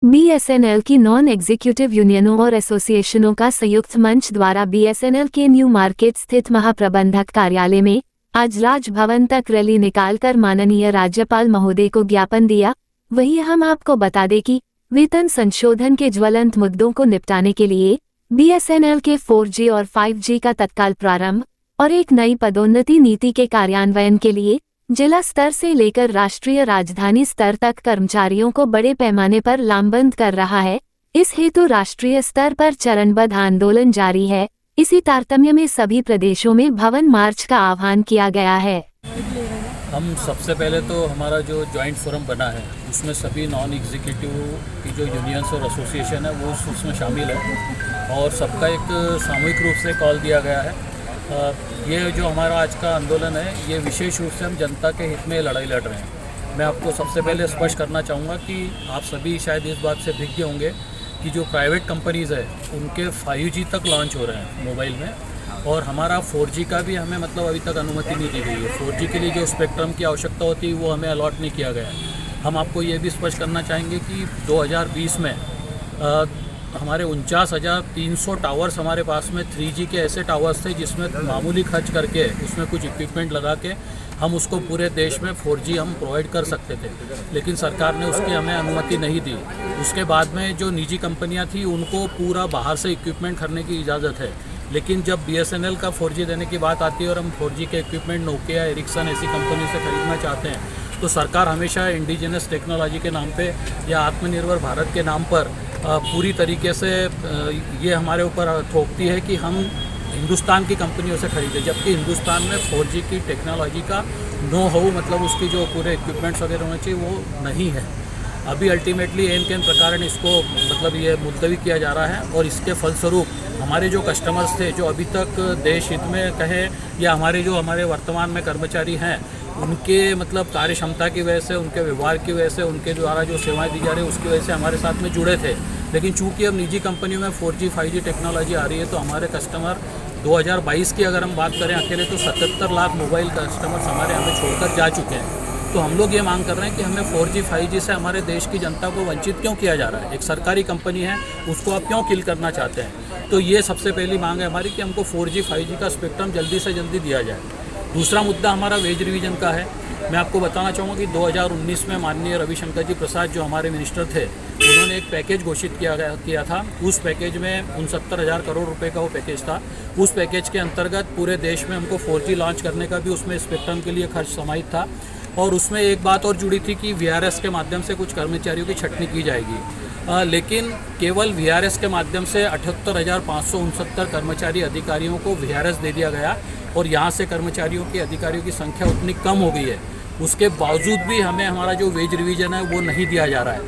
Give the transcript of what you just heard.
BSNL की non executive यूनियनों और एसोसिएशनों का संयुक्त मंच द्वारा बीएसएनएल के न्यू मार्केट स्थित महाप्रबंधक कार्यालय में आज राजभवन तक रैली निकालकर माननीय राज्यपाल महोदय को ज्ञापन दिया। वहीं हम आपको बता दें कि वेतन संशोधन के ज्वलंत मुद्दों को निपटाने के लिए बीएसएनएल के 4G और 5G का तत्काल प्रारंभ और एक नई पदोन्नति नीति के कार्यान्वयन के लिए जिला स्तर से लेकर राष्ट्रीय राजधानी स्तर तक कर्मचारियों को बड़े पैमाने पर लामबंद कर रहा है। इस हेतु राष्ट्रीय स्तर पर चरणबद्ध आंदोलन जारी है। इसी तारतम्य में सभी प्रदेशों में भवन मार्च का आह्वान किया गया है। हम सबसे पहले तो हमारा जो जॉइंट फोरम बना है उसमें सभी नॉन एग्जीक्यूटिव की जो यूनियंस और एसोसिएशन है वो उसमें शामिल है और सबका एक सामूहिक रूप से कॉल दिया गया है। ये जो हमारा आज का आंदोलन है ये विशेष रूप से हम जनता के हित में लड़ाई लड़ रहे हैं। मैं आपको सबसे पहले स्पष्ट करना चाहूँगा कि आप सभी शायद इस बात से विज्ञ होंगे कि जो प्राइवेट कंपनीज़ है उनके 5G तक लॉन्च हो रहे हैं मोबाइल में और हमारा 4G का भी हमें मतलब अभी तक अनुमति नहीं दी गई है। 4G के लिए जो स्पेक्ट्रम की आवश्यकता होती है वो हमें अलॉट नहीं किया गया है। हम आपको ये भी स्पष्ट करना चाहेंगे कि 2020 में हमारे 49,300 टावर्स हमारे पास में 3G के ऐसे टावर्स थे जिसमें मामूली खर्च करके उसमें कुछ इक्विपमेंट लगा के हम उसको पूरे देश में 4G हम प्रोवाइड कर सकते थे, लेकिन सरकार ने उसकी हमें अनुमति नहीं दी। उसके बाद में जो निजी कंपनियां थी उनको पूरा बाहर से इक्विपमेंट खरीदने की इजाज़त है, लेकिन जब BSNL का 4G देने की बात आती है और हम 4G के इक्विपमेंट नोकिया, एरिक्सन ऐसी कंपनी से खरीदना चाहते हैं तो सरकार हमेशा इंडिजिनस टेक्नोलॉजी के नाम पे या आत्मनिर्भर भारत के नाम पर पूरी तरीके से ये हमारे ऊपर थोपती है कि हम हिंदुस्तान की कंपनियों से खरीदें, जबकि हिंदुस्तान में 4G की टेक्नोलॉजी का नो हाउ मतलब उसकी जो पूरे इक्विपमेंट्स वगैरह होने चाहिए वो नहीं है। अभी अल्टीमेटली एन केन प्रकार इसको मतलब ये मुलतवी किया जा रहा है और इसके फलस्वरूप हमारे जो कस्टमर्स थे जो अभी तक देश हित में कहे या हमारे वर्तमान में कर्मचारी हैं उनके मतलब कार्य क्षमता की वजह से, उनके व्यवहार की वजह से, उनके द्वारा जो सेवाएं दी जा रही है उसकी वजह से हमारे साथ में जुड़े थे। लेकिन चूंकि अब निजी कंपनियों में 4G 5G टेक्नोलॉजी आ रही है तो हमारे कस्टमर 2022 की अगर हम बात करें अकेले तो 77 लाख मोबाइल कस्टमर्स हमारे हमें छोड़कर जा चुके हैं। तो हम लोग ये मांग कर रहे हैं कि हमें 4G 5G से हमारे देश की जनता को वंचित क्यों किया जा रहा है। एक सरकारी कंपनी है उसको आप क्यों किल करना चाहते हैं। तो ये सबसे पहली मांग है हमारी कि हमको 4G 5G का स्पेक्ट्रम जल्दी से जल्दी दिया जाए। दूसरा मुद्दा हमारा वेज रिवीजन का है। मैं आपको बताना चाहूँगा कि 2019 में माननीय रविशंकर जी प्रसाद जो हमारे मिनिस्टर थे उन्होंने एक पैकेज घोषित किया था। उस पैकेज में 69,000 करोड़ रुपए का वो पैकेज था। उस पैकेज के अंतर्गत पूरे देश में हमको 4G लॉन्च करने का भी उसमें स्पेक्ट्रम के लिए खर्च समाहित था और उसमें एक बात और जुड़ी थी कि VRS के माध्यम से कुछ कर्मचारियों की छंटनी की जाएगी। लेकिन केवल VRS के माध्यम से 78,569 कर्मचारी अधिकारियों को VRS दे दिया गया और यहाँ से कर्मचारियों की अधिकारियों की संख्या उतनी कम हो गई है। उसके बावजूद भी हमें हमारा जो वेज रिवीजन है वो नहीं दिया जा रहा है।